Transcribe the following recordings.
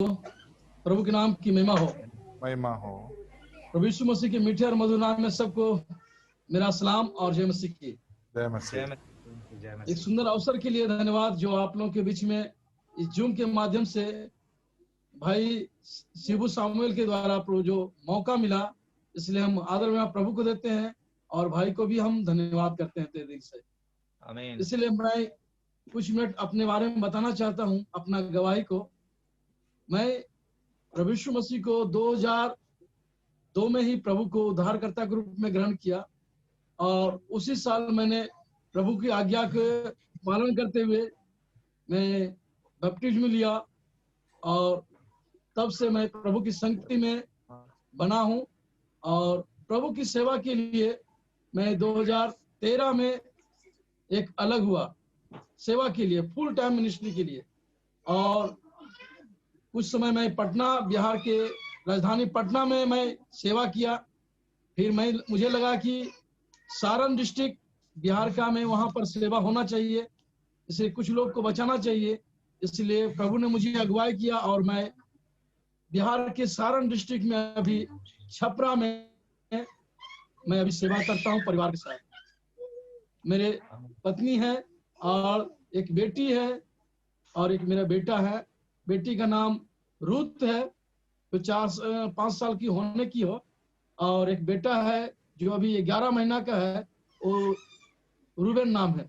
प्रभु के नाम की महिमा हो। महिमा हो। प्रभु यीशु मसीह के मीठे और मधुर नाम में सबको मेरा सलाम और जय मसीह की। जय मसीह। एक सुंदर अवसर के लिए धन्यवाद जो आप लोगों के बीच में इस जूम के माध्यम से भाई शिबू सामुएल के द्वारा जो मौका मिला, इसलिए हम आदर में प्रभु को देते हैं और भाई को भी हम धन्यवाद करते हैं तहे दिल से। आमीन। इसलिए मैं कुछ मिनट अपने बारे में बताना चाहता हूं, अपना गवाही को। मैं प्रभु यीशु मसीह को 2002 में ही प्रभु को उद्धारकर्ता के रूप में ग्रहण किया और उसी साल मैंने प्रभु की आज्ञा के पालन करते हुए मैं बपटिस्म लिया और तब से मैं प्रभु की संगति में बना हूं और प्रभु की सेवा के लिए मैं 2013 में एक अलग हुआ सेवा के लिए, फुल टाइम मिनिस्ट्री के लिए। और कुछ समय मैं पटना, बिहार के राजधानी पटना में मैं सेवा किया। फिर मुझे लगा कि सारण डिस्ट्रिक्ट बिहार का मैं वहां पर सेवा होना चाहिए, इसलिए कुछ लोग को बचाना चाहिए, इसलिए प्रभु ने मुझे अगुवाई किया और मैं बिहार के सारण डिस्ट्रिक्ट में अभी छपरा में मैं अभी सेवा करता हूं परिवार के साथ। मेरे पत्नी है और एक बेटी है और एक मेरा बेटा है। बेटी का नाम रूथ है, तो 5 साल की होने की हो, और एक बेटा है जो अभी 11 महीना का है, वो रूबेन नाम है।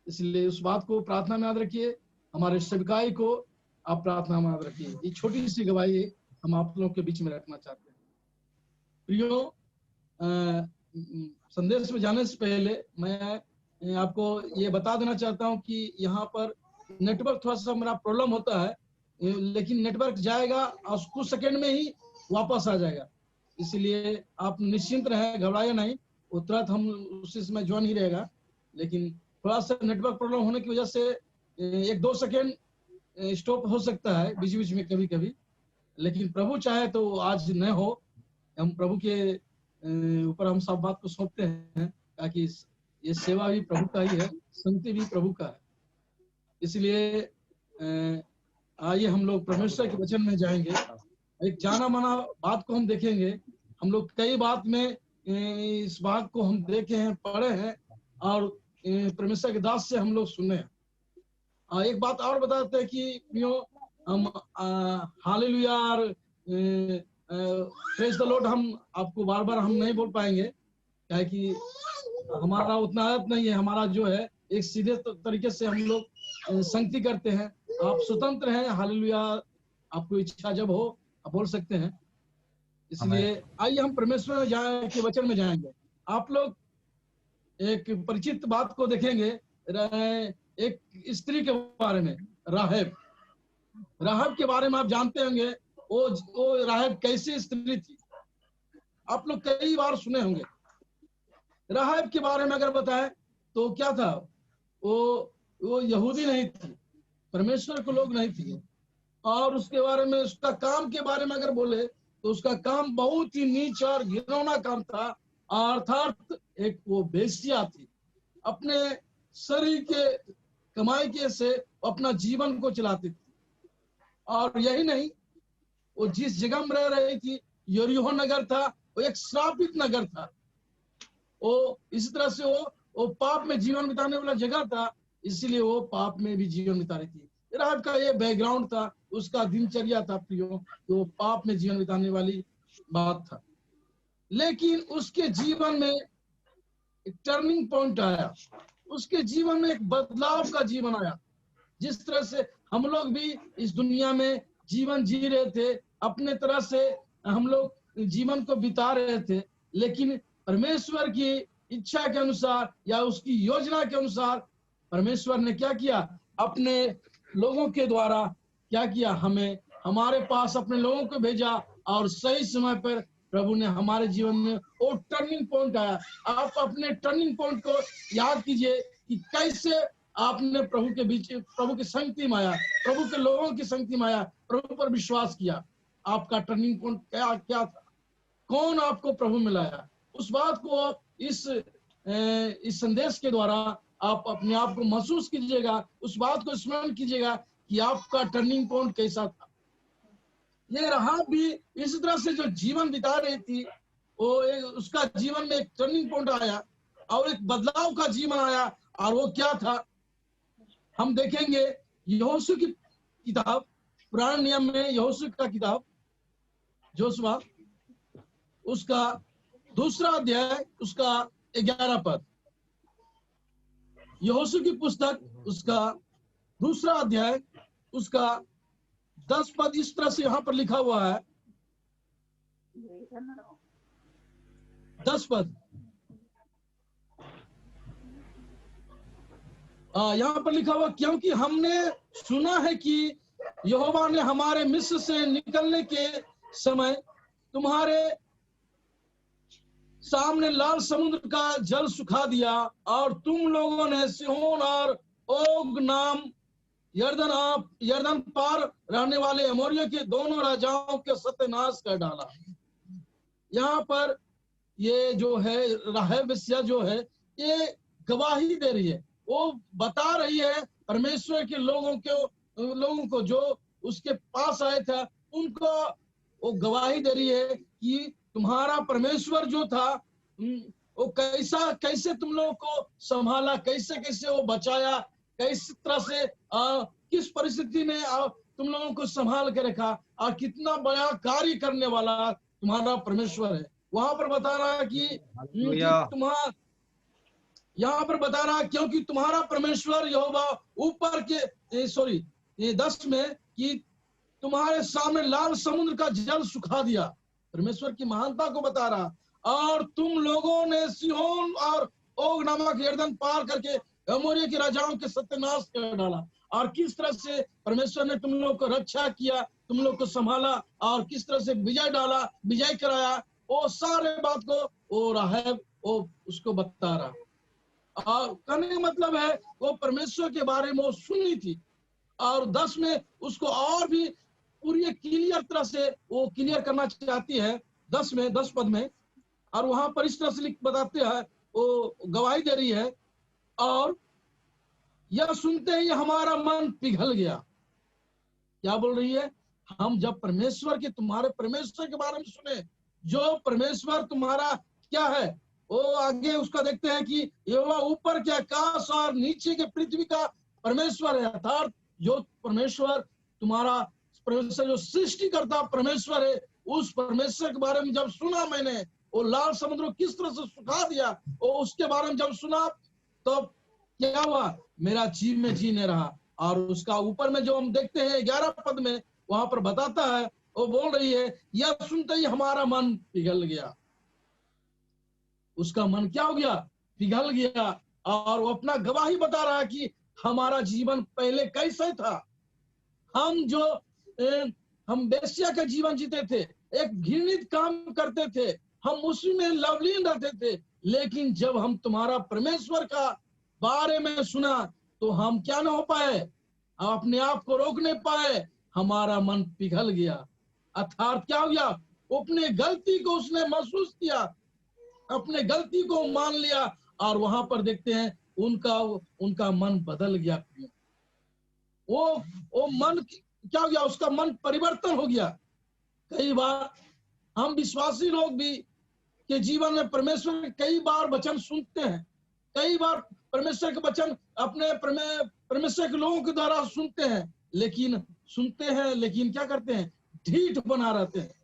इसलिए उस बात को प्रार्थना में याद रखिए, हमारे सेवकाई को आप प्रार्थना में याद रखिए। ये छोटी सी गवाही हम आप लोगों के बीच में रखना चाहते हैं। प्रियो, संदेश में जाने से पहले मैं आपको ये बता देना चाहता हूँ कि यहाँ पर नेटवर्क थोड़ा सा मेरा प्रॉब्लम होता है, लेकिन नेटवर्क जाएगा और कुछ सेकंड में ही वापस आ जाएगा, इसलिए आप निश्चिंत रहें, घबराइए नहीं। वो तुरंत हम उसी समय ज्वाइन ही रहेगा, लेकिन थोड़ा सा नेटवर्क प्रॉब्लम होने की वजह से 1-2 सेकेंड स्टॉप हो सकता है बीच बीच में कभी कभी, लेकिन प्रभु चाहे तो आज न हो। हम प्रभु के ऊपर हम सब बात को सौंपते हैं, ताकि ये सेवा भी प्रभु का ही है, संगति भी प्रभु का है। इसलिए आइए हम लोग परमेश्वर के वचन में जाएंगे। एक जाना माना बात को हम देखेंगे। हम लोग कई बात में इस बात को हम देखे हैं, पढ़े हैं और परमेश्वर के दास से हम लोग सुने हैं। एक बात और बताते हैं कि हम हालेलुया और प्रेज द लॉर्ड हम आपको बार बार हम नहीं बोल पाएंगे, क्या कि हमारा उतना आदत नहीं है। हमारा जो है एक सीधे तरीके से हम लोग संगति करते हैं। आप स्वतंत्र हैं, हालेलुया आपको इच्छा जब हो आप बोल सकते हैं। इसलिए आइए हम परमेश्वर के वचन में जाएंगे। आप लोग एक परिचित बात को देखेंगे, एक स्त्री के बारे में, राहब के बारे में आप जानते होंगे। वो राहब कैसी स्त्री थी, आप लोग कई बार सुने होंगे। राहब के बारे में अगर बताएं तो क्या था, वो यहूदी नहीं थी, परमेश्वर के लोग नहीं थी, और उसके बारे में, उसका काम के बारे में अगर बोले तो उसका काम बहुत ही नीच और घिनौना काम था। अर्थात एक वो बेश्या थी, अपने शरीर के कमाई के से अपना जीवन को चलाती थी। और यही नहीं, वो जिस जगह में रह रही थी, यरीहो नगर था, वो एक श्रापित नगर था। वो इसी तरह से वो पाप में जीवन बिताने वाला जगह था, इसलिए वो पाप में भी जीवन बिता रही थी। राहब का ये बैकग्राउंड था, उसका दिनचर्या था प्रियो, तो पाप में जीवन बिताने वाली बात था। लेकिन उसके जीवन में एक टर्निंग पॉइंट आया, उसके जीवन में एक बदलाव का जीवन आया। जिस तरह से हम लोग भी इस दुनिया में जीवन जी रहे थे, अपने तरह से हम लोग जीवन को बिता रहे थे, लेकिन परमेश्वर की इच्छा के अनुसार या उसकी योजना के अनुसार परमेश्वर ने क्या किया, अपने लोगों के द्वारा क्या किया, हमें हमारे पास अपने लोगों को भेजा और सही समय पर प्रभु ने हमारे जीवन में वो टर्निंग पॉइंट आया। आप अपने टर्निंग पॉइंट को याद कीजिए कि कैसे आपने प्रभु के बीच, प्रभु की संगति में आया, प्रभु के लोगों की संगति में आया, प्रभु पर विश्वास किया। आपका टर्निंग पॉइंट क्या था, कौन आपको प्रभु में लाया, उस बात को आप इस संदेश के द्वारा आप अपने आप को महसूस कीजिएगा, उस बात को स्मरण कीजिएगा कि आपका टर्निंग पॉइंट कैसा था। ये राहाब भी इस तरह से जो जीवन बिता रही थी, वो उसका जीवन में एक टर्निंग पॉइंट आया और एक बदलाव का जीवन आया। और वो क्या था, हम देखेंगे यहोशू की किताब, पुराने नियम में यहोशू का किताब जोशुआ, उसका 2 अध्याय, उसका 11 पद। यहोशू की पुस्तक, उसका 2 अध्याय, उसका 10 पद इस तरह से यहाँ पर लिखा हुआ है। 10 पद यहाँ पर लिखा हुआ, क्योंकि हमने सुना है कि यहोवा ने हमारे मिस्र से निकलने के समय तुम्हारे सामने लाल समुद्र का जल सुखा दिया, और तुम लोगों ने सिहोन और ओग नाम यरदन पार रहने वाले अमोरियों के दोनों राजाओं के सत्यानाश कर डाला। यहाँ पर ये जो है राहब जो है, ये गवाही दे रही है, वो बता रही है परमेश्वर के लोगों को जो उसके पास आए थे, उनको वो गवाही दे रही है कि तुम्हारा परमेश्वर जो था, वो कैसे तुम लोगों को संभाला, कैसे वो बचाया, किस तरह से किस परिस्थिति में तुम लोगों को संभाल के रखा, और कितना बड़ा कार्य करने वाला तुम्हारा परमेश्वर है। वहां पर बता रहा है कि यहाँ पर बता रहा है, क्योंकि तुम्हारा परमेश्वर यहोवा ऊपर के 10 में कि तुम्हारे सामने लाल समुद्र का जल सुखा दिया। परमेश्वर की महानता को बता रहा, और तुम लोगों ने सिहोन और ओग नामक यरदन पार करके अमोरिया के राजाओं के सत्यानाश कर डाला। और किस तरह से परमेश्वर ने तुम लोग को रक्षा किया, तुम लोग को संभाला, और किस तरह से विजय कराया, वो सारे बात को वो राहब वो उसको बता रहा। और कहने का मतलब है वो परमेश्वर के बारे में वो सुनी थी, और 10 में उसको और भी पूरी क्लियर तरह से वो क्लियर करना चाहती है 10 पद में। और वहां पर इस तरह से बताते हैं, वो गवाही दे रही है, और यह सुनते ही हमारा मन पिघल गया। क्या बोल रही है, हम जब तुम्हारे परमेश्वर के बारे में सुने, जो परमेश्वर तुम्हारा क्या है, वो आगे उसका देखते हैं कि यहोवा ऊपर के आकाश और नीचे के पृथ्वी का परमेश्वर है। अर्थात जो परमेश्वर तुम्हारा परमेश्वर जो सृष्टि करता परमेश्वर है, उस परमेश्वर के बारे में जब सुना मैंने, वो लाल समुद्र किस तरह से सुखा दिया, वो उसके बारे में जब सुना, तो क्या हुआ, मेरा जीव में जी नहीं रहा। और उसका ऊपर में जो हम देखते हैं 11 पद में, वहां पर बताता है, वो बोल रही है, यह सुनते ही हमारा मन पिघल गया। उसका मन क्या हो गया, पिघल गया। और वो अपना गवाही बता रहा है कि हमारा जीवन पहले कैसे था। हम वेश्या का जीवन जीते थे, एक घृणित काम करते थे, हम उसी में लवलीन रहते थे। लेकिन जब हम तुम्हारा परमेश्वर का बारे में सुना, तो हम क्या ना हो पाए, हम अपने आप को रोक नहीं पाए, हमारा मन पिघल गया। अर्थात क्या हो गया, अपने गलती को उसने महसूस किया, अपने गलती को मान लिया, और वहां पर देखते हैं उनका मन बदल गया। वो मन क्या हो गया, उसका मन परिवर्तन हो गया। कई बार हम विश्वासी लोग भी के जीवन में परमेश्वर के कई बार वचन सुनते हैं, कई बार परमेश्वर के वचन अपने परमेश्वर के लोगों के द्वारा सुनते हैं, लेकिन क्या करते हैं, ढीठ बना रहते हैं।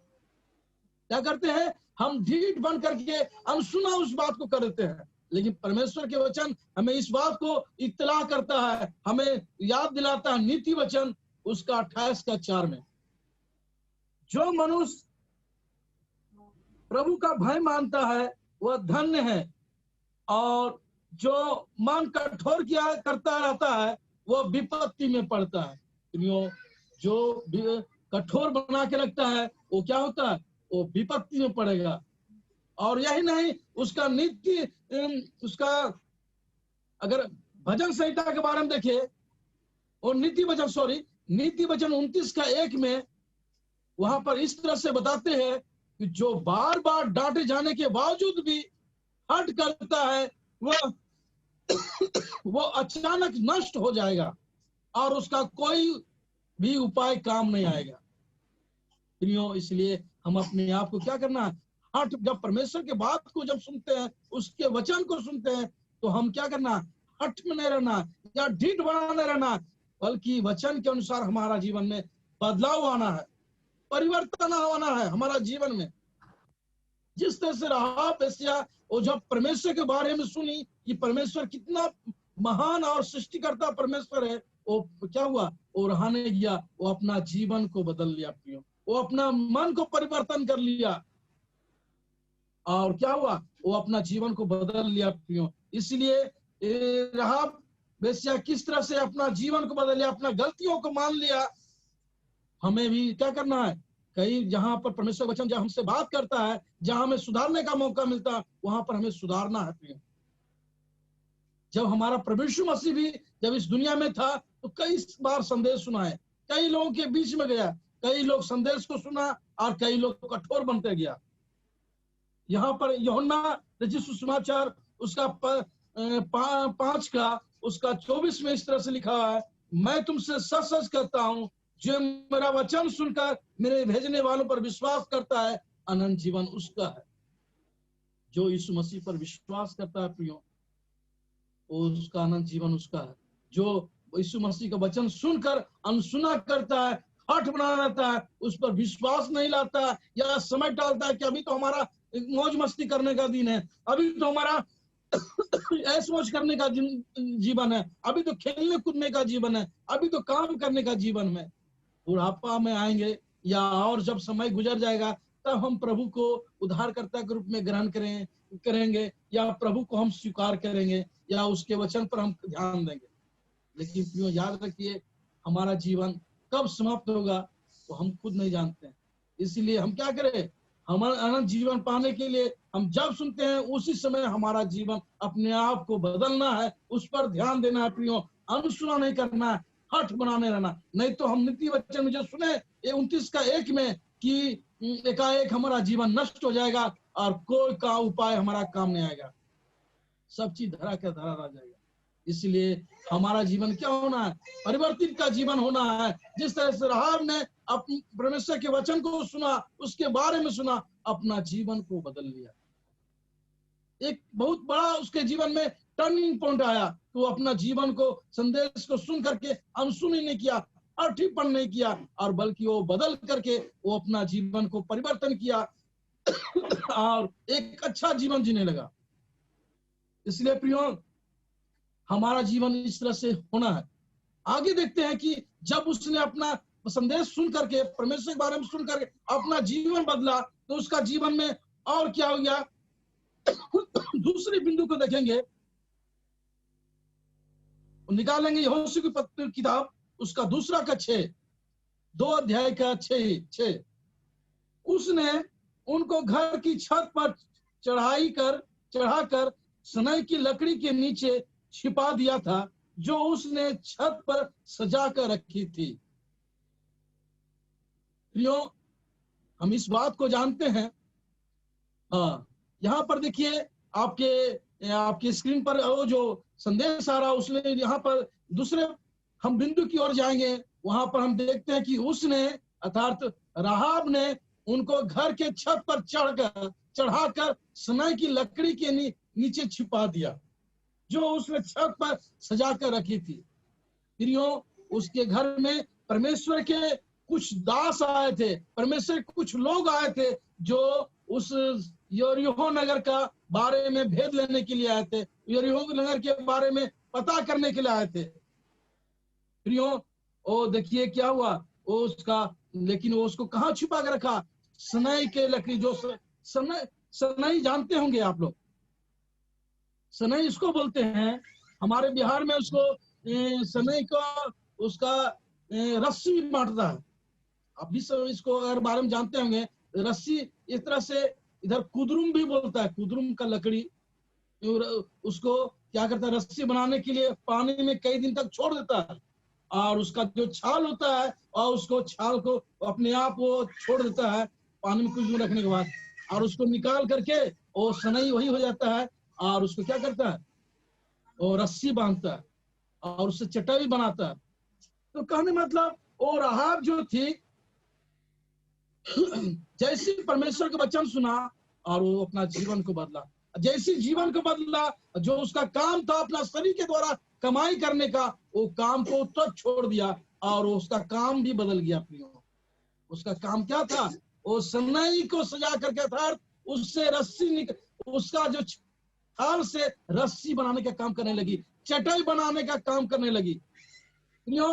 क्या करते हैं, हम ढीठ बन करके अनसुना उस बात को कर देते हैं। लेकिन परमेश्वर के वचन हमें इस बात को इत्तला करता है, हमें याद दिलाता है नीति वचन उसका 28 का 4 में, जो मनुष्य प्रभु का भय मानता है वह धन्य है, और जो मन कठोर करता रहता है वह विपत्ति में पड़ता है। जो कठोर बना के रखता है वो क्या होता है, वो विपत्ति में पड़ेगा। और यही नहीं, उसका उसका अगर भजन संहिता के बारे में देखे, और नीति वचन 29 का 1 में वहां पर इस तरह से बताते हैं कि जो बार बार डांटे जाने के बावजूद भी हट करता है, वो अचानक नष्ट हो जाएगा, और उसका कोई भी उपाय काम नहीं आएगा। प्रियो, इसलिए हम अपने आप को क्या करना है, हठ, जब परमेश्वर के बात को जब सुनते हैं, उसके वचन को सुनते हैं, तो हम क्या करना, हठ में नहीं रहना या ढीठ बना नहीं रहना, बल्कि वचन के अनुसार हमारा जीवन में बदलाव आना है, परिवर्तन आना है हमारा जीवन में। जिस तरह से राहाब वेश्या, वो जब परमेश्वर के बारे में सुनी कि परमेश्वर कितना महान और सृष्टिकर्ता परमेश्वर है, वो क्या हुआ, वो रहने गया, वो अपना जीवन को बदल लिया प्रियो, वो अपना मन को परिवर्तन कर लिया, और क्या हुआ, वो अपना जीवन को बदल लिया प्रियो। इसलिए राहाब वेश्या किस तरह से अपना जीवन को बदल लिया, अपना गलतियों को मान लिया। हमें भी क्या करना है, कहीं जहां पर परमेश्वर वचन जब हमसे बात करता है, जहां हमें सुधारने का मौका मिलता है, वहां पर हमें सुधारना है प्रियो। जब हमारा प्रभु यीशु मसीह भी जब इस दुनिया में था, तो कई बार संदेश सुनाए, कई लोगों के बीच में गया, कई लोग संदेश को सुना और कई लोग कठोर बनते गया। यहाँ पर यूहन्ना रचित सुसमाचार उसका 5 का उसका 24 में इस तरह से लिखा है, मैं तुमसे सच सच कहता हूँ, जो मेरा वचन सुनकर मेरे भेजने वालों पर विश्वास करता है, अनंत जीवन उसका है। जो यीशु मसीह पर विश्वास करता है प्रियो, उसका अनंत जीवन उसका है। जो यीशु मसीह का वचन सुनकर अनसुना करता है, हठ बना रहता है, उस पर विश्वास नहीं लाता या समय टालता है कि अभी तो हमारा मौज मस्ती करने का दिन है, अभी तो हमारा ऐश मौज करने का जीवन है, अभी तो खेलने कूदने का जीवन है, अभी तो काम करने का जीवन है। बुढ़ापा में आएंगे या और जब समय गुजर जाएगा, तब हम प्रभु को उद्धारकर्ता के रूप में ग्रहण करेंगे या प्रभु को हम स्वीकार करेंगे या उसके वचन पर हम ध्यान देंगे। लेकिन प्रियो याद रखिए, हमारा जीवन कब समाप्त होगा तो हम खुद नहीं जानते हैं। इसलिए हम क्या करें, हमारा अनंत जीवन पाने के लिए हम जब सुनते हैं उसी समय हमारा जीवन अपने आप को बदलना है, उस पर ध्यान देना है प्रियो, अनुसुना नहीं करना है, हठ बनाने रहना। नहीं तो हम नीति वचन में जो सुने 29:1 में कि एकाएक हमारा जीवन नष्ट हो जाएगा और कोई का उपाय हमारा काम नहीं आएगा, सब चीज धरा का धरा रह जाएगा। इसलिए हमारा जीवन क्या होना है, परिवर्तित का जीवन होना है। जिस तरह से राहाब ने अपने परमेश्वर के वचन को सुना, उसके बारे में सुना, अपना जीवन को बदल लिया। एक बहुत बड़ा उसके जीवन में टर्निंग पॉइंट आया, तो अपना जीवन को संदेश को सुन करके अनसुनी नहीं किया, अर्थीपन नहीं किया, और बल्कि वो बदल करके वो अपना जीवन को परिवर्तन किया और एक अच्छा जीवन जीने लगा। इसलिए प्रियो, हमारा जीवन इस तरह से होना है। आगे देखते हैं कि जब उसने अपना संदेश सुन करके, परमेश्वर के बारे में सुन करके अपना जीवन बदला, तो उसका जीवन में और क्या हो गया। दूसरी बिंदु को देखेंगे, निकालेंगे यहोशू की पत्री किताब उसका 2 अध्याय का 6। उसने उनको घर की छत पर चढ़ाकर सनई की लकड़ी के नीचे छिपा दिया था, जो उसने छत पर सजा कर रखी थी। प्रियो, हम इस बात को जानते हैं। हाँ, यहाँ पर देखिए, आपके स्क्रीन पर वो जो संदेश आ रहा है, उसने यहाँ पर दूसरे हम बिंदु की ओर जाएंगे, वहां पर हम देखते हैं कि उसने अर्थात राहाब ने उनको घर के छत पर चढ़ाकर सनई की लकड़ी के नीचे छिपा दिया, जो उसने छत पर सजा कर रखी थी। प्रियो, उसके घर में परमेश्वर के कुछ दास आए थे, परमेश्वर के कुछ लोग आए थे, जो उस यरीहो नगर का बारे में भेद लेने के लिए आए थे, यरीहो नगर के बारे में पता करने के लिए आए थे। प्रियो, ओ देखिए क्या हुआ, लेकिन वो उसको कहाँ छुपा कर रखा, सनई के लकड़ी, जो सनई जानते होंगे आप लोग, सनई इसको बोलते हैं, हमारे बिहार में उसको सनई का उसका रस्सी बांटता है। आप भी सब इसको अगर बारे में जानते होंगे, रस्सी इस तरह से, इधर कुदरुम भी बोलता है, कुदरुम का लकड़ी, उसको क्या करता है, रस्सी बनाने के लिए पानी में कई दिन तक छोड़ देता है, और उसका जो छाल होता है, और उसको छाल को अपने आप वो छोड़ देता है पानी में कुछ दिन रखने के बाद, और उसको निकाल करके वो सनई वही हो जाता है, और उसको क्या करता है, वो रस्सी बांधता है और उससे चटाई बनाता है। तो कहने मतलब वो राहाब जो थी, जैसे परमेश्वर का वचन सुना और वो अपना जीवन को बदला, जैसे जीवन को बदला, जो उसका काम था अपना शरीर के द्वारा कमाई करने का, वो काम को तो छोड़ दिया और उसका काम भी बदल गया प्रियो। उसका काम क्या था? वो सनई को सजा करके था, उससे रस्सी उसका जो छाल से रस्सी बनाने का काम करने लगी, चटाई बनाने का काम करने लगी प्रियो।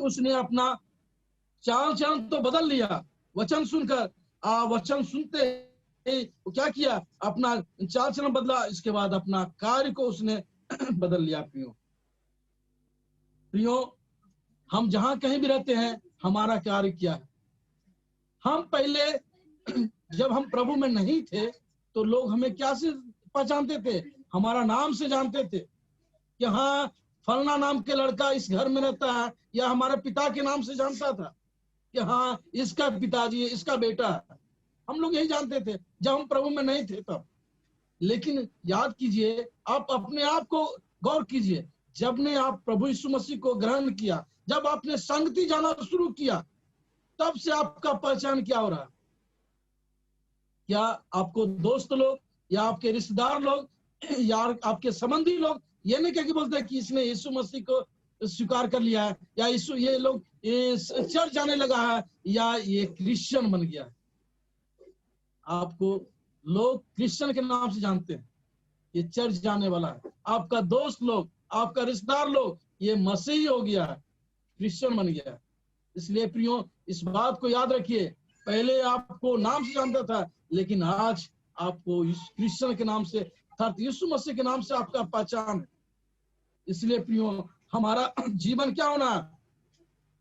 उसने अपना चाल चलन तो बदल लिया वचन सुनकर। वचन सुनते वो क्या किया? अपना चाल चलन बदला, इसके बाद अपना कार्य को उसने बदल लिया प्रियो। प्रियो, हम जहां कहीं भी रहते हैं, हमारा कार्य क्या है? हम पहले जब हम प्रभु में नहीं थे तो लोग हमें क्या से पहचानते थे? हमारा नाम से जानते थे कि हाँ फलना नाम के लड़का इस घर में रहता है, या हमारे पिता के नाम से जानता था कि हाँ इसका पिताजी है, इसका बेटा है। हम लोग यही जानते थे जब हम प्रभु में नहीं थे तब। लेकिन याद कीजिए, आप अपने आप को गौर कीजिए, जब ने आप प्रभु यीशु मसीह को ग्रहण किया, जब आपने संगति जाना शुरू किया, तब से आपका पहचान क्या हो रहा? क्या आपको दोस्त लोग या आपके रिश्तेदार लोग या आपके संबंधी लोग ये नहीं कह के बोलते कि इसने यीशु मसीह को स्वीकार कर लिया है, या यीशु ये लोग चर्च जाने लगा है, या ये क्रिश्चियन बन गया है? आपको लोग क्रिश्चियन के नाम से जानते हैं, ये चर्च जाने वाला है। आपका दोस्त लोग, आपका रिश्तेदार लोग, ये मसीही हो गया है, क्रिश्चियन बन गया है। इसलिए प्रियो, इस बात को याद रखिए, पहले आपको नाम से जानता था, लेकिन आज आपको क्रिश्चियन के नाम से, अर्थात यीशु मसीह के नाम से आपका पहचान है। इसलिए प्रियो, हमारा जीवन क्या होना है?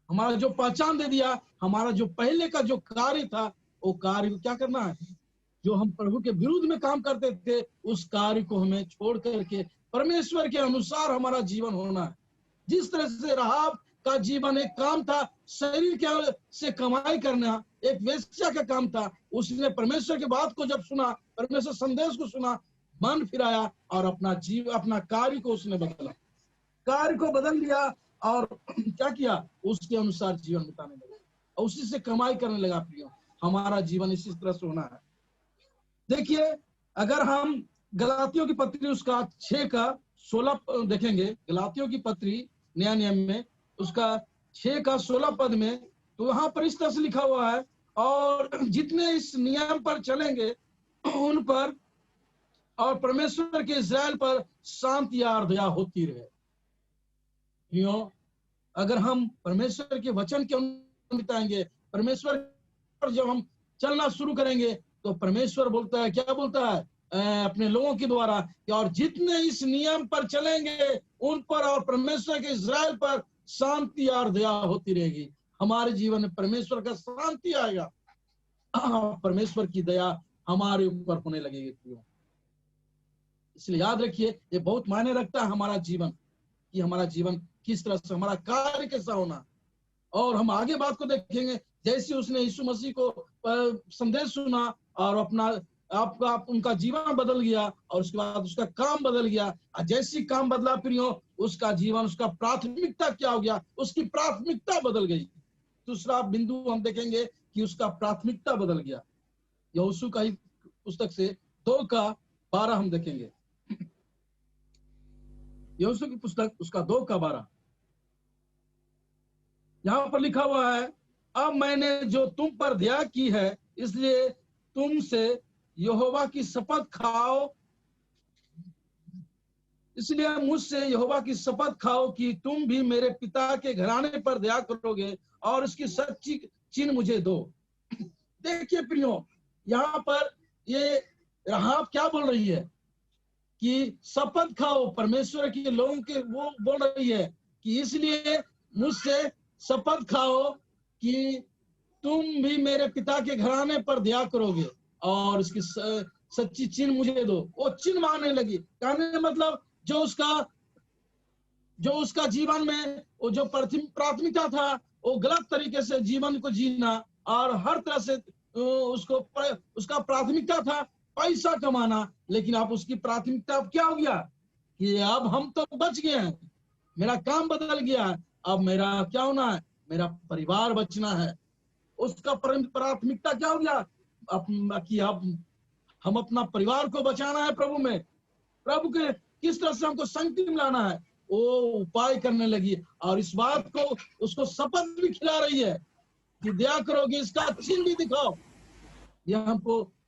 हमारा जो पहचान दे दिया, हमारा जो पहले का जो कार्य था, वो कार्य को क्या करना है? जो हम प्रभु के विरुद्ध में काम करते थे, उस कार्य को हमें छोड़ करके परमेश्वर के अनुसार हमारा जीवन होना है। जिस तरह से राहाब का जीवन एक काम था, शरीर के से कमाई करना, एक वेश्या का काम था। उसने परमेश्वर की बात को जब सुना, परमेश्वर संदेश को सुना, मन फिराया और अपना कार्य को उसने बदला, कार्य को बदल दिया और क्या किया? उसके अनुसार जीवन बिताने लगा और उसी से कमाई करने लगा। प्रियो, हमारा जीवन इसी तरह से होना है। देखिए, अगर हम गलातियों की पत्री उसका 6:16 देखेंगे, गलातियों की पत्री नया नियम में उसका 6:16 पद में, तो वहां पर इस तरह से लिखा हुआ है, और जितने इस नियम पर चलेंगे उन पर और परमेश्वर के इस्राएल पर शांति और दया होती रहे। क्यों? अगर हम परमेश्वर के वचन के अनुसार बिताएंगे, परमेश्वर पर जब हम चलना शुरू करेंगे, तो परमेश्वर बोलता है, क्या बोलता है अपने लोगों के द्वारा, कि और जितने इस नियम पर चलेंगे उन पर और परमेश्वर के इस्राएल पर शांति और दया होती रहेगी। हमारे जीवन में परमेश्वर का शांति आएगा, परमेश्वर की दया हमारे ऊपर होने लगेगी। इसलिए याद रखिए, ये बहुत मायने रखता है हमारा जीवन, कि हमारा जीवन किस तरह से, हमारा कार्य कैसा होना। और हम आगे बात को देखेंगे, जैसे उसने यीशु मसीह को संदेश सुना और उनका जीवन बदल गया, और उसके बाद उसका काम बदल गया। और जैसी काम बदला प्रियो, उसका जीवन, उसका प्राथमिकता क्या हो गया? उसकी प्राथमिकता बदल गई। दूसरा बिंदु हम देखेंगे कि उसका प्राथमिकता बदल गया। यहोशू का ही पुस्तक से 2:12 हम देखेंगे। यहोशू की पुस्तक उसका 2:12, यहां पर लिखा हुआ है, अब मैंने जो तुम पर दया की है, इसलिए तुमसे यहोवा की शपथ खाओ, इसलिए मुझसे यहोवा की शपथ खाओ कि तुम भी मेरे पिता के घराने पर दया करोगे और इसकी सच्ची चिन्ह मुझे दो। देखिए प्रियो, यहाँ पर ये राहाब क्या बोल रही है कि शपथ खाओ, परमेश्वर के लोगों के वो बोल रही है कि इसलिए मुझसे शपथ खाओ कि तुम भी मेरे पिता के घराने पर दया करोगे और इसकी सच्ची चिन्ह मुझे दो। वो चिन्ह मांगने लगी, कहने मतलब जो उसका जीवन में वो जो प्राथमिकता था, वो गलत तरीके से जीवन को जीना, और हर तरह से उसका प्राथमिकता था पैसा कमाना। लेकिन अब उसकी प्राथमिकता अब क्या हो गया कि अब हम तो बच गए हैं, मेरा काम बदल गया है, अब मेरा क्या होना है? मेरा परिवार बचना है। उसका प्राथमिकता क्या हो गया? कि अब हम अपना परिवार को बचाना है प्रभु में, प्रभु के किस तरह से हमको संगति में लाना है, वो उपाय करने लगी। और इस बात को उसको शपथ भी खिला रही है कि दया करोगे, इसका चिन्ह भी दिखाओ, यह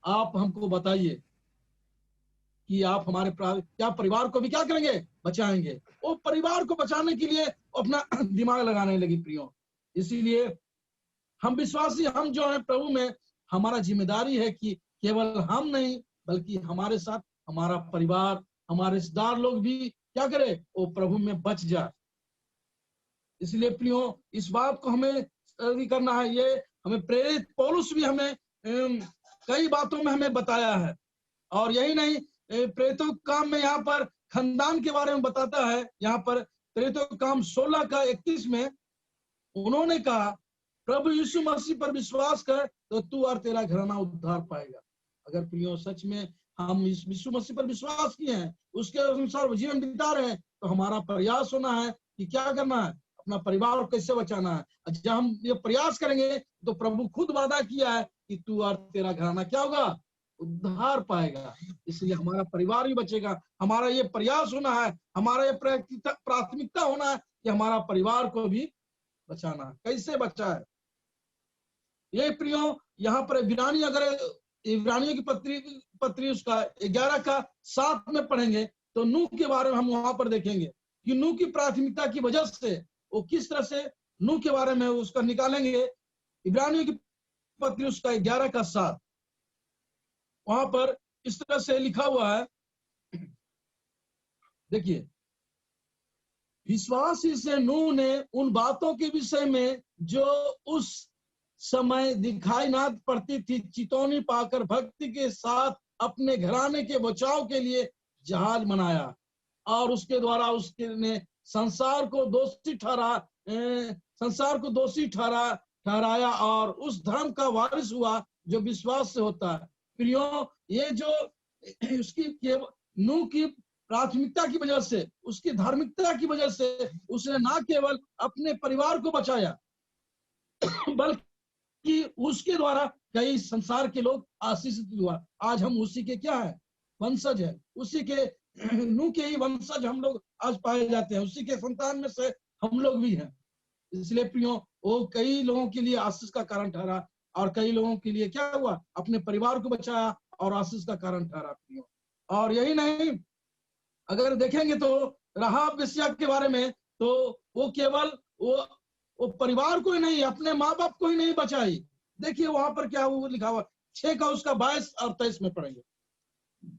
आप हमको बताइए कि आप हमारे क्या परिवार को भी क्या करेंगे? बचाएंगे। वो परिवार को बचाने के लिए अपना दिमाग लगाने लगी प्रियो। इसीलिए हम विश्वासी, हम जो है प्रभु में, हमारा जिम्मेदारी है कि केवल हम नहीं बल्कि हमारे साथ हमारा परिवार, हमारे रिश्तेदार लोग भी क्या करे? वो प्रभु में बच जाए। इसलिए प्रियो, इस बात को हमें करना है। ये हमें प्रेरित पौलुस भी हमें कई बातों में हमें बताया है। और यही नहीं, प्रेरितों काम में यहाँ पर खानदान के बारे में बताता है। यहाँ पर प्रेरितों काम 16 का 31 में उन्होंने कहा, प्रभु यीशु मसीह पर विश्वास कर तो तू और तेरा घराना उद्धार पाएगा। अगर प्रियो सच में हम इस यीशु मसीह पर विश्वास किए हैं, उसके अनुसार जीवन बिता रहे हैं, तो हमारा प्रयास होना है कि क्या करना है? अपना परिवार को कैसे बचाना है। जब हम ये प्रयास करेंगे तो प्रभु खुद वादा किया है कि तू और तेरा घराना क्या होगा? उद्धार पाएगा। इसलिए हमारा परिवार भी बचेगा। हमारा ये प्रयास होना है, हमारा ये प्राथमिकता होना है कि हमारा परिवार को भी बचाना है। कैसे बचाए? ये प्रियो, यहाँ पर इब्रानियों की पत्री उसका 11 का 7 में पढ़ेंगे तो नूह के बारे में हम वहां पर देखेंगे कि नूह की प्राथमिकता की वजह से वो किस तरह से नूह के बारे में उसका निकालेंगे। इब्रानियों की पत्री उसका 11 का 7, वहां पर इस तरह से लिखा हुआ है। देखिए, विश्वासी से नूह ने उन बातों के विषय में जो उस समय दिखाई ना पड़ती थी, चितौनी पाकर भक्ति के साथ अपने घराने के बचाव के लिए जहाज बनाया और उसके द्वारा उसने संसार को दोषी ठहराया और उस धर्म का वारिस हुआ जो विश्वास से होता है। प्रियो, ये जो उसकी नूह की प्राथमिकता की वजह से, उसकी धार्मिकता की वजह से उसने ना केवल अपने परिवार को बचाया बल्कि उसके द्वारा कई संसार के लोग आशीषित हुआ। आज हम उसी के क्या है? वंशज है। उसी के नूह के ही वंशज हम लोग आज पाए जाते हैं। उसी के संतान में से हम लोग भी हैं। इसलिए प्रियो, वो कई लोगों के लिए आशीष का कारण ठहरा और कई लोगों के लिए क्या हुआ? अपने परिवार को बचाया और आशीष का कारण ठहरा प्रियो। और यही नहीं, अगर देखेंगे तो राहाब वेश्या के बारे में, तो वो केवल वो परिवार को ही नहीं, अपने माँ बाप को ही नहीं बचाई। देखिए वहां पर क्या वो लिखा हुआ, 6 का उसका 22 और 23 में पढ़ेंगे।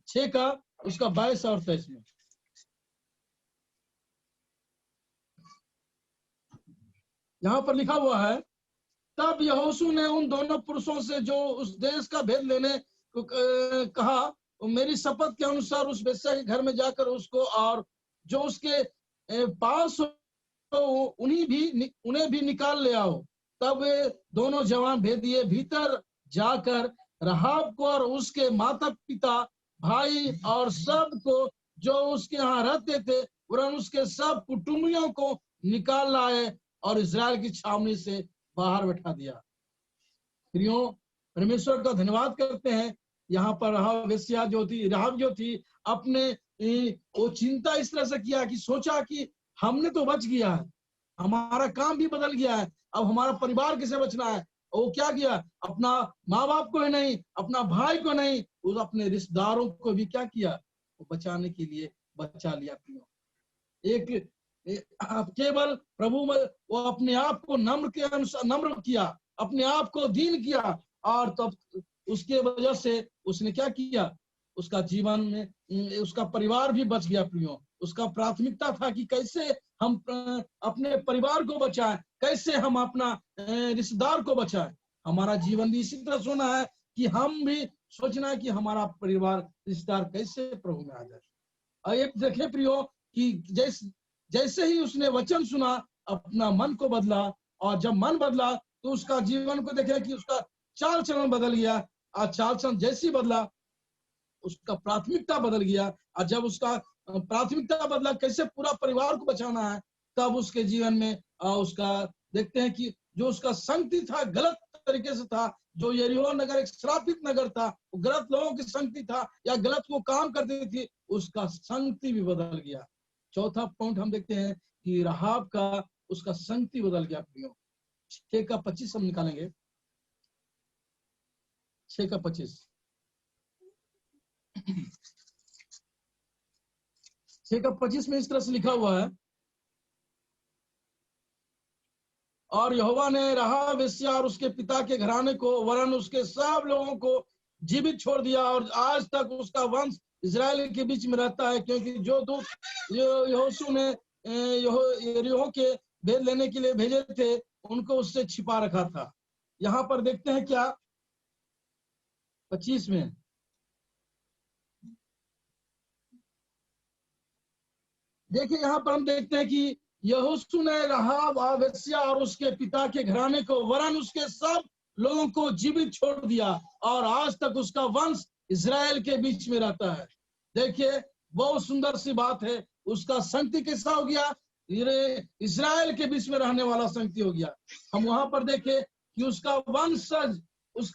6 का उसका 22 और 23 में यहाँ पर लिखा हुआ है, तब यहोशू ने उन दोनों पुरुषों से जो उस देश का भेद लेने को कहा, मेरी शपथ के अनुसार उस वेश्या के घर में जाकर उसको और जो उसके पास तो उन्हें भी निकाल ले आओ। तब वे दोनों जवान भेदिए भीतर जाकर राहाब को और उसके माता पिता, भाई और सब को जो उसके यहाँ रहते थे वरन उसके सब कुटुंबियों को निकाल लाए और इस्राएल की छावनी से बाहर बैठा दिया। प्रियो, परमेश्वर का धन्यवाद करते हैं। यहाँ पर राहाब जो थी अपने वो चिंता इस तरह से किया कि सोचा कि हमने तो बच गया है, हमारा काम भी बदल गया है, अब हमारा परिवार कैसे बचना है। वो क्या किया? अपना माँ बाप को ही नहीं, अपना भाई को नहीं, उस अपने रिश्तेदारों को भी क्या किया? वो बचाने के लिए बचा लिया। एक केवल प्रभु में वो अपने आप को नम्र किया, अपने आप को दीन किया और तब उसके वजह से उसने क्या किया? उसका जीवन में उसका परिवार भी बच गया। प्रियो, उसका प्राथमिकता था कि कैसे हम अपने परिवार को बचाएं, कैसे हम अपना रिश्तेदार को बचाएं। हमारा जीवन भी इसी तरह सोना है कि हम भी सोचना है कि हमारा परिवार रिश्तेदार कैसे प्रभु में आ जाए। और ये देखें प्रियो कि जैसे ही उसने वचन सुना, अपना मन को बदला, और जब मन बदला तो उसका जीवन को देखे कि उसका चाल चलन बदल गया। और चाल चलन जैसी बदला, उसका प्राथमिकता बदल गया। और जब उसका प्राथमिकता बदला, कैसे पूरा परिवार को बचाना है, तब उसके जीवन में उसका देखते हैं कि जो उसका संगति था गलत तरीके से था। जो यरीहो नगर एक श्रापित नगर था, वो गलत लोगों की संगति था या गलत वो काम करती थी, उसका संगति भी बदल गया। चौथा पॉइंट हम देखते हैं कि राहाब का उसका संगति बदल गया। प्रियो 6:25 हम निकालेंगे, 6:25, 6:25 में इस तरह से लिखा हुआ है, और यहोवा ने राहाब वेश्या और उसके पिता के घराने को वरन उसके सब लोगों को जीवित छोड़ दिया, और आज तक उसका वंश इजराइल के बीच में रहता है, क्योंकि जो दूत यहोशू ने यरीहो के भेद लेने के लिए भेजे थे, उनको उससे छिपा रखा था। यहाँ पर देखते हैं क्या 25 में, देखिए यहाँ पर हम देखते हैं कि यहोशू ने राहाब वेश्या और उसके पिता के घराने को वरन उसके सब लोगों को जीवित छोड़ दिया, और आज तक उसका वंश इजराइल के बीच में रहता है। देखिए बहुत सुंदर सी बात है, उसका संगति कैसा हो गया, इजराइल के बीच में रहने वाला संगति हो गया। हम वहां पर देखे कि उसका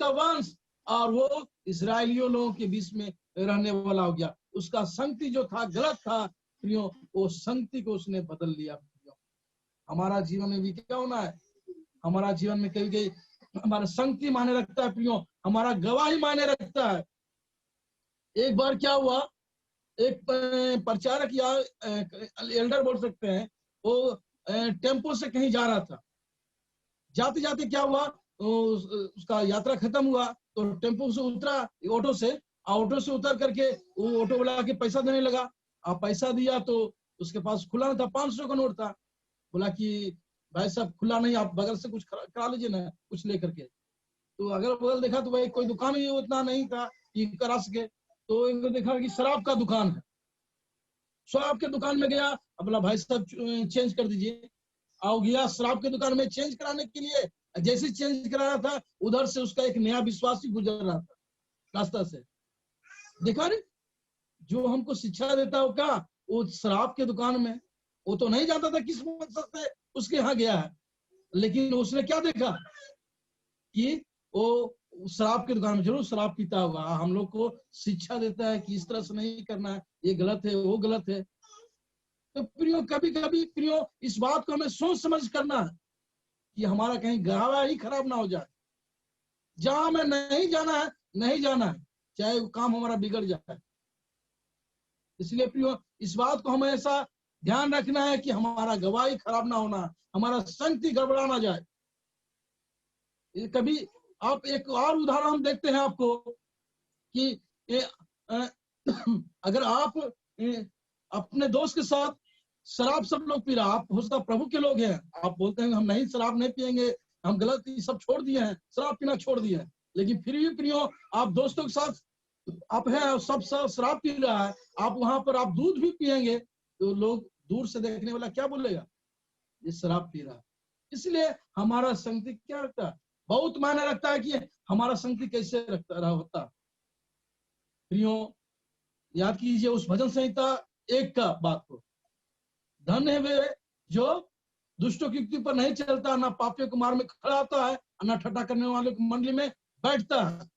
वंश और वो इजराइलियों लोगों के बीच में रहने वाला हो गया। उसका संगति जो था गलत था प्रियो, वो संगति को उसने बदल लिया। प्रियो हमारा जीवन में भी क्या होना है, हमारा जीवन में कभी कभी हमारा संगति मायने रखता है प्रियो, हमारा गवाही मायने रखता है। एक बार क्या हुआ, एक प्रचारक या एल्डर बोल सकते हैं, वो टेम्पो से कहीं जा रहा था। जाते जाते क्या हुआ, उसका यात्रा खत्म हुआ तो टेम्पो से उतरा, ऑटो से उतर करके वो ऑटो वाला के पैसा देने लगा। आप पैसा दिया तो उसके पास खुला नहीं था, 500 का नोट था। बोला कि भाई साहब खुला नहीं, आप बगल से कुछ करा लीजिए ना, कुछ लेकर के। तो अगल बगल देखा तो भाई कोई दुकान ही उतना नहीं था कि करा सके। तो इनको देखा कि शराब का दुकान है, शराब के दुकान में गया, अब बोला भाई साहब चेंज कर दीजिए। आओ गया शराब के दुकान में चेंज कराने के लिए, जैसे चेंज करा रहा था उधर से उसका एक नया विश्वासी गुजर रहा था रास्ता से। देखा रे, जो हमको शिक्षा देता हो क्या, वो शराब के दुकान में, वो तो नहीं जानता था किस मकसद से उसके यहाँ गया है, लेकिन उसने क्या देखा कि वो शराब के दुकान में जरूर शराब पीता होगा। हम लोग को शिक्षा देता है कि इस तरह से नहीं करना है, ये गलत है, वो गलत है। तो प्रियो कभी कभी प्रियो इस बात को हमें सोच समझ करना है कि हमारा कहीं गवाह ही खराब ना हो जाए। जहां हमें नहीं जाना है, चाहे वो काम हमारा बिगड़ जाए। इसलिए प्रियो इस बात को हमेशा ध्यान रखना है कि हमारा गवाही खराब ना होना, हमारा संगति गड़बड़ा ना जाए। कभी आप एक और उदाहरण हम देखते हैं आपको कि अगर आप अपने दोस्त के साथ शराब सब लोग पी रहा, आप हो सकता प्रभु के लोग हैं, आप बोलते हैं हम नहीं शराब नहीं पिएंगे, हम गलत सब छोड़ दिए हैं, शराब पीना छोड़ दिए हैं, लेकिन फिर भी प्रियो आप दोस्तों के साथ आप हैं, सब शराब पी रहा है, आप वहां पर आप दूध भी पिएंगे तो लोग दूर से देखने वाला क्या बोलेगा, ये शराब पी रहा है। इसलिए हमारा संगति क्या रखता है, बहुत मायने रखता है कि हमारा संगति कैसे रखता रहा होता। प्रियो याद कीजिए उस भजन संहिता 1 का बात को, धन्य है वे जो दुष्टों की युक्ति पर नहीं चलता, ना पापियों के मार्ग में खड़ा होता है, ना ठट्ठा करने वाले की मंडली में बैठता है।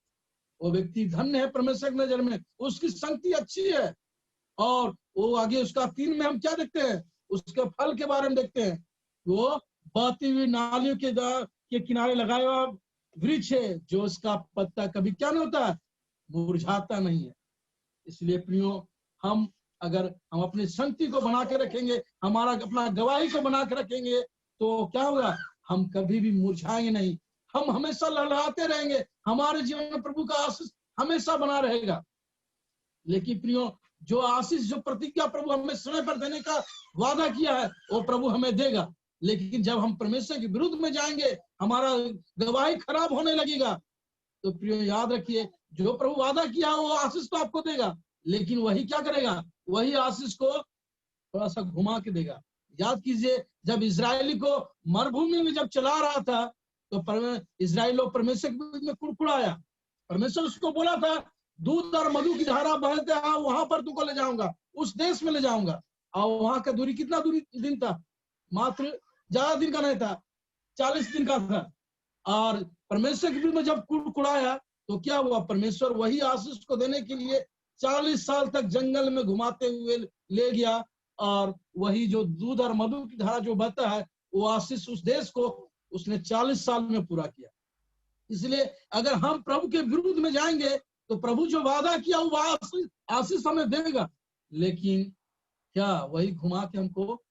वो व्यक्ति धन्य है परमेश्वर की नजर में, उसकी संगति अच्छी है। और वो आगे उसका 3 में हम क्या देखते हैं, उसके फल के बारे में देखते हैं, वो बहती हुई नालियों के किनारे लगाया हुआ वृक्ष है, जो उसका पत्ता कभी क्या नहीं होता है, मुरझाता नहीं है। इसलिए प्रियो हम अपनी संगति को बना के रखेंगे, हमारा अपना गवाही को बना के रखेंगे, तो क्या होगा, हम कभी भी मुरझाएंगे नहीं, हम हमेशा लहराते रहेंगे, हमारे जीवन में प्रभु का आशीष हमेशा बना रहेगा। लेकिन प्रियो जो आशीष, जो प्रतिज्ञा प्रभु हमें समय पर देने का वादा किया है, वो प्रभु हमें देगा। लेकिन जब हम परमेश्वर के विरुद्ध में जाएंगे, हमारा गवाही खराब होने लगेगा, तो प्रियो याद रखिए जो प्रभु वादा किया वो आशीष तो आपको देगा, लेकिन वही क्या करेगा, वही आशीष को थोड़ा सा घुमा के देगा। याद कीजिए जब इजरायली को मरुभूमि में जब चला रहा था, तो इजराइल लोग परमेश्वर के विरुद्ध में कुड़कुड़ाया। परमेश्वर उसको बोला था दूध और मधु की धारा बहते हैं, वहां पर तुमको ले जाऊंगा, उस देश में ले जाऊंगा। और वहां का दूरी कितना दिन था, मात्र ज्यादा दिन का नहीं था, 40 दिन का था। और परमेश्वर के विरुद्ध में जब कुड़कुड़ाया तो क्या हुआ, परमेश्वर वही आशीष को देने के लिए 40 साल तक जंगल में घुमाते हुए ले गया, और वही जो दूध और मधु की धारा जो बहता है वो आशीष उस देश को उसने 40 साल में पूरा किया। इसलिए अगर हम प्रभु के विरुद्ध में जाएंगे तो प्रभु जो वादा किया वो आशीष हमें देगा, लेकिन क्या वही घुमा के हमको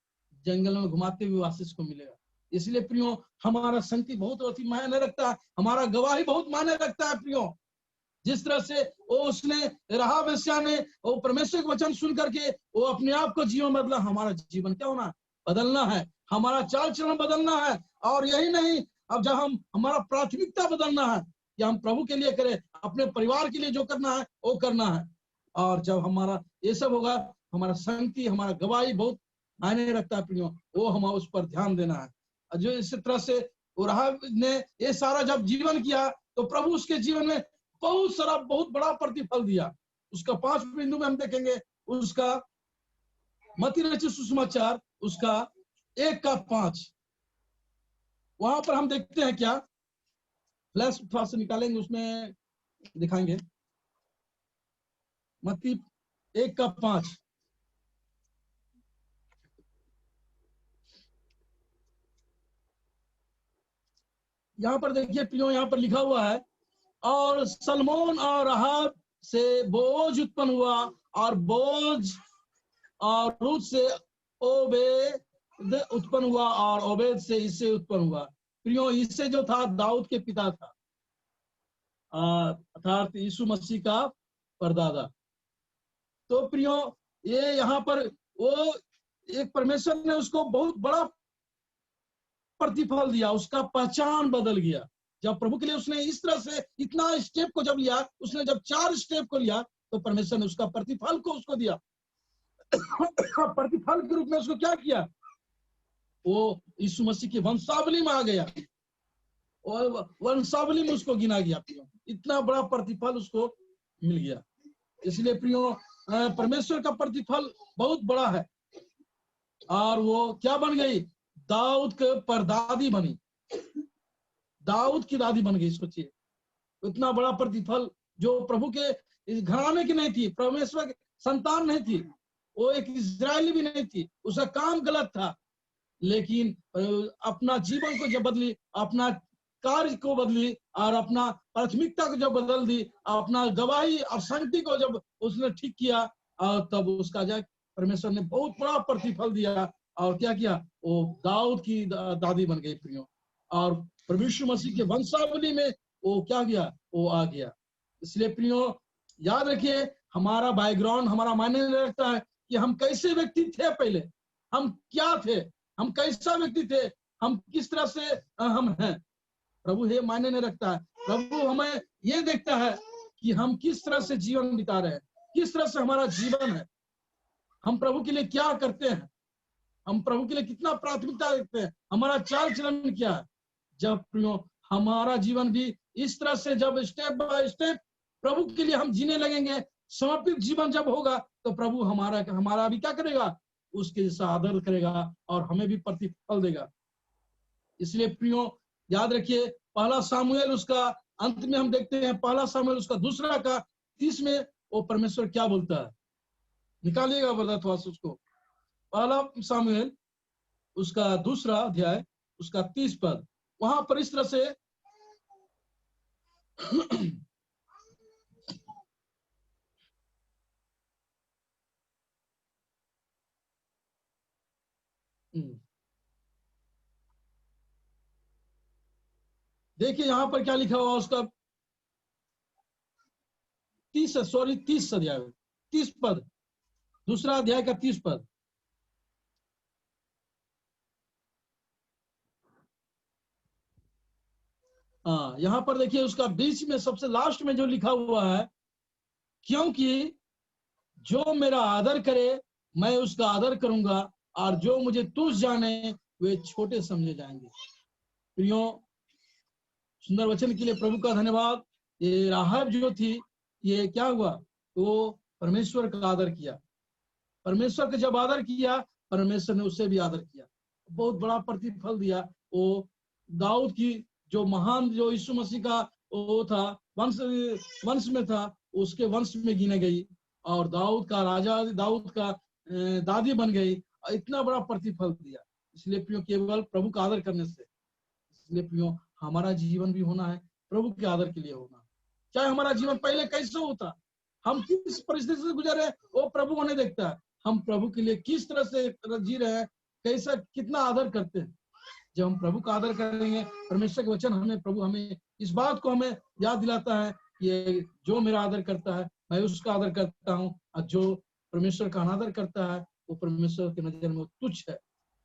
जंगल में घुमाते हुए आशीष को मिलेगा। इसलिए प्रियो हमारा संगति बहुत अति मायने रखता है, हमारा गवाही बहुत मायने रखता है प्रियो। जिस तरह से वो उसने राहाब वेश्या ने वो परमेश्वर के वचन सुन करके वो अपने आप को जीवन बदला, हमारा जीवन क्या होना, बदलना है, हमारा चाल चलन बदलना है। और यही नहीं, अब जब हम हमारा प्राथमिकता बदलना है कि हम प्रभु के लिए करें, अपने परिवार के लिए जो करना है वो करना है। और जब हमारा ये सब होगा, हमारा संगति हमारा गवाही बहुत मायने रखता है प्रियो, वो हमें उस पर ध्यान देना है। जो इस तरह से राहाब ने ये सारा जब जीवन किया तो प्रभु उसके जीवन में बहुत सारा बहुत बड़ा प्रतिफल दिया। उसका 5 बिंदु में हम देखेंगे, उसका मत्ती रचित सुसमाचार उसका 1:5, वहां पर हम देखते हैं क्या, फ्लैश थोड़ा सा निकालेंगे उसमें दिखाएंगे। मत्ती 1:5, यहाँ पर देखिए प्रियो, यहाँ पर लिखा हुआ है, और सलमोन और राहाब से बोझ उत्पन्न हुआ, और बोझ और रूत से ओबेद उत्पन्न हुआ, और ओबेद से इससे उत्पन्न हुआ। प्रियो इससे जो था दाऊद के पिता था, अर्थात यीशु मसीह का परदादा। तो प्रियो ये यहाँ पर वो एक परमेश्वर ने उसको बहुत बड़ा प्रतिफल दिया, उसका पहचान बदल गया। जब प्रभु के लिए उसने इस तरह से इतना स्टेप को जब लिया, उसने जब 4 स्टेप को लिया तो परमेश्वर ने उसका प्रतिफल को उसको दिया। प्रतिफल के रूप में उसको क्या किया, वो यीशु मसीह की वंशावली में आ गया, और वंशावली में उसको गिना गया। प्रियो इतना बड़ा प्रतिफल उसको मिल गया। इसलिए प्रियो परमेश्वर का प्रतिफल बहुत बड़ा है, और वो क्या बन गई, दाऊद के परदादी बनी, दाऊद की दादी बन गई। सोचिए इतना बड़ा प्रतिफल, जो प्रभु के इस घराने की नहीं थी, परमेश्वर की संतान नहीं थी, वो एक इजरायली भी नहीं थी, उसका काम गलत था, लेकिन अपना जीवन को जब बदली, अपना कार्य को बदली, और अपना प्राथमिकता को जब बदल दी, अपना गवाही और संगति को जब उसने ठीक किया, तब उसका जो परमेश्वर ने बहुत बड़ा प्रतिफल दिया। और क्या किया, वो दाऊद की दादी बन गई प्रियो, और प्रभु यीशु मसीह के वंशावली में वो क्या गया, वो आ गया। इसलिए प्रियो याद रखिए, हमारा बैकग्राउंड हमारा मायने रखता है कि हम कैसे व्यक्ति थे, पहले हम क्या थे, हम कैसा व्यक्ति थे, हम किस तरह से हम हैं। प्रभु ये मायने नहीं रखता है, प्रभु हमें ये देखता है कि हम किस तरह से जीवन बिता रहे हैं, किस तरह से हमारा जीवन है, हम प्रभु के लिए क्या करते हैं, हम प्रभु के लिए कितना प्राथमिकता देते हैं, हमारा चाल चलन क्या है। जब प्रियो हमारा जीवन भी इस तरह से जब स्टेप बाय स्टेप प्रभु के लिए हम जीने लगेंगे, समर्पित जीवन जब होगा, तो प्रभु हमारा भी क्या करेगा, उसके जैसा आदर करेगा और हमें भी प्रतिफल देगा। इसलिए प्रियो याद रखिए, पहला सामुएल उसका अंत में हम देखते हैं, पहला सामुएल उसका 2:30 में वो परमेश्वर क्या बोलता है, निकालिएगा बता थोड़ा सा उसको। पहला सामुएल उसका 2 अध्याय उसका 30 पद, वहां पर इस तरह से देखिए यहां पर क्या लिखा हुआ, उसका 30 अध्याय 30 पद, 2 अध्याय का 30 पद। हाँ यहाँ पर देखिए उसका बीच में सबसे लास्ट में जो लिखा हुआ है, क्योंकि जो मेरा आदर करे मैं उसका आदर करूंगा, और जो मुझे तुच्छ जाने वे छोटे समझे जाएंगे। प्रियो सुंदर वचन के लिए प्रभु का धन्यवाद। ये राहब जो थी, ये क्या हुआ, तो परमेश्वर का आदर किया, परमेश्वर का जब आदर किया परमेश्वर ने उससे भी आदर किया, बहुत बड़ा प्रतिफल दिया। वो दाऊद की जो महान जो यीशु मसीह का वो था वंश में था, उसके वंश में गिने गई, और दाऊद का राजा, दाऊद का दादी बन गई, इतना बड़ा प्रतिफल दिया। इसलिए प्रियो केवल प्रभु का आदर करने से, इसलिए प्रियो हमारा जीवन भी होना है प्रभु के आदर के लिए होना। चाहे हमारा जीवन पहले कैसे होता, हम किस परिस्थिति से गुजरे, वो प्रभु को नहीं देखता है। हम प्रभु के लिए किस तरह से जी रहे हैं, कैसा कितना आदर करते हैं। जब हम प्रभु का आदर करेंगे, परमेश्वर के वचन हमें, प्रभु हमें इस बात को हमें याद दिलाता है कि जो मेरा आदर करता है मैं उसका आदर करता हूँ, और जो परमेश्वर का अनादर करता है वो परमेश्वर की नजर में तुच्छ है।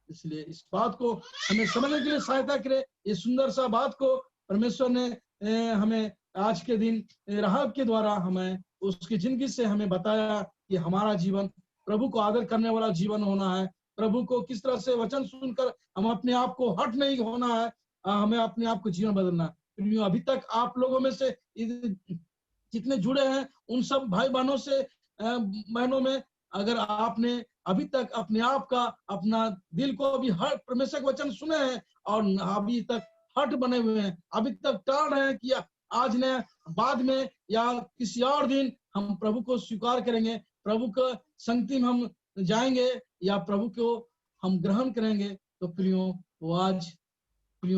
इसलिए इस बात को हमें समझने के लिए सहायता करे। इस सुंदर सा बात को परमेश्वर ने हमें आज के दिन राहब के द्वारा हमें उसकी जिंदगी से हमें बताया कि हमारा जीवन प्रभु को आदर करने वाला जीवन होना है। प्रभु को किस तरह से वचन सुनकर हम अपने आप को हट नहीं होना है, हमें अपने आप को जीवन बदलना है। अभी तक आप लोगों में से जितने जुड़े हैं उन सब भाई बहनों से बहनों में, अगर आपने अभी तक अपने आप का, अपना दिल को अभी हट परमेश्वर के वचन सुने हैं और अभी तक हट बने हुए हैं, अभी तक टाल रहे हैं कि आज ने बाद में या किसी और दिन हम प्रभु को स्वीकार करेंगे, प्रभु का संगति में हम जाएंगे या प्रभु को हम ग्रहण करेंगे, तो प्रियो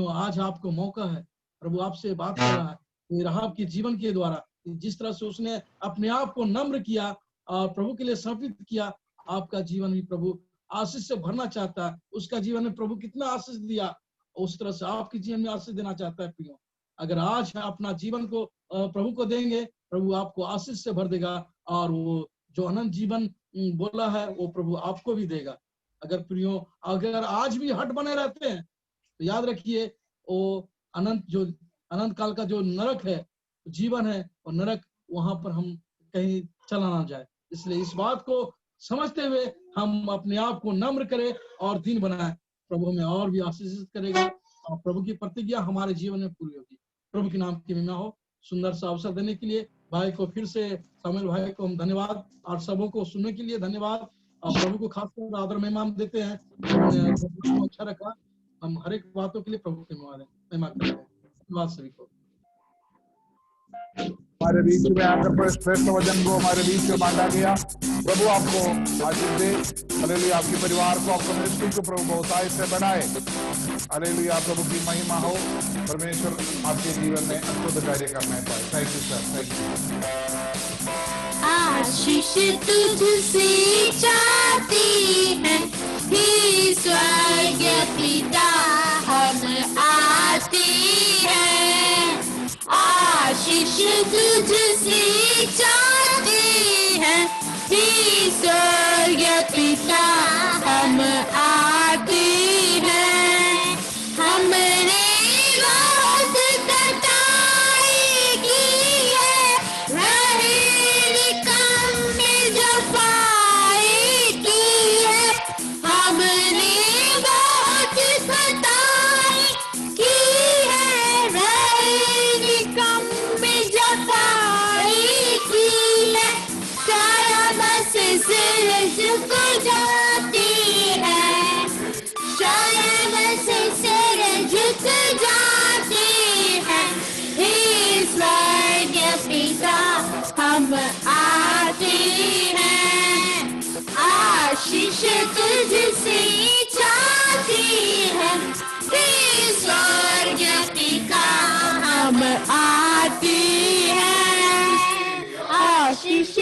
आज आपको मौका है। प्रभु आपसे बात कर रहा है राहब के जीवन के द्वारा, जिस तरह से उसने अपने आप को नम्र किया और प्रभु के लिए समर्पित किया, आपका जीवन भी प्रभु आशीष से भरना चाहता है। उसका जीवन में प्रभु कितना आशीष दिया, उस तरह से आपके जीवन में आशीष देना चाहता है। प्रियो अगर आज अपना जीवन को प्रभु को देंगे, प्रभु आपको आशीष से भर देगा, और वो जो अनंत जीवन बोला है वो प्रभु आपको भी देगा। अगर प्रियो अगर आज भी हट बने रहते हैं तो याद रखिए वो अनंत काल का जो नरक है, जीवन है, और नरक वहां पर हम कहीं चला ना जाए। इसलिए इस बात को समझते हुए हम अपने आप को नम्र करें और दिन बनाएं। प्रभु हमें और भी आशीषित करेगा और प्रभु की प्रतिज्ञा हमारे जीवन में पूरी होगी। प्रभु के नाम की महिमा हो। सुंदर सा अवसर देने के लिए भाई को फिर से, सामुएल भाई को हम धन्यवाद, और सबों को सुनने के लिए धन्यवाद, और प्रभु को खासकर आदर महिमा देते हैं। अच्छा रखा, हम हर एक बातों के लिए प्रभु के महिमा करते हैं। धन्यवाद सभी को। हमारे बीच में आकर पर श्रेष्ठ वचन को हमारे बीच में बांटा गया। प्रभु आपको आशीष दे। हालेलुया। आपके परिवार को, आपको मिनिस्ट्री को प्रभु बहुतायत से बढ़ाए। हालेलुया। प्रभु की महिमा हो। परमेश्वर आपके जीवन में अद्भुत कार्य करना पाए। Thank you sir, thank you. आशीष तुझसे चाहती है हे स्वर्ग पिता, हम आती है। आशीष तुझसे चाहते हैं हे स्वर्ग पिता, हम आते हैं। हमने बहुत कटाई की है, रहे निकम में जफाई की है। हमने बहुत कटाई की है, रहे निकम में जफाई की है। शायद सिर झुक जाती है, शायद सिर झुक जाती है। हे स्वर्ग पिता, हम आते हैं। आशीष तुझसे चाहती है हे स्वर्ग पिता, हम आते हैं। आशीष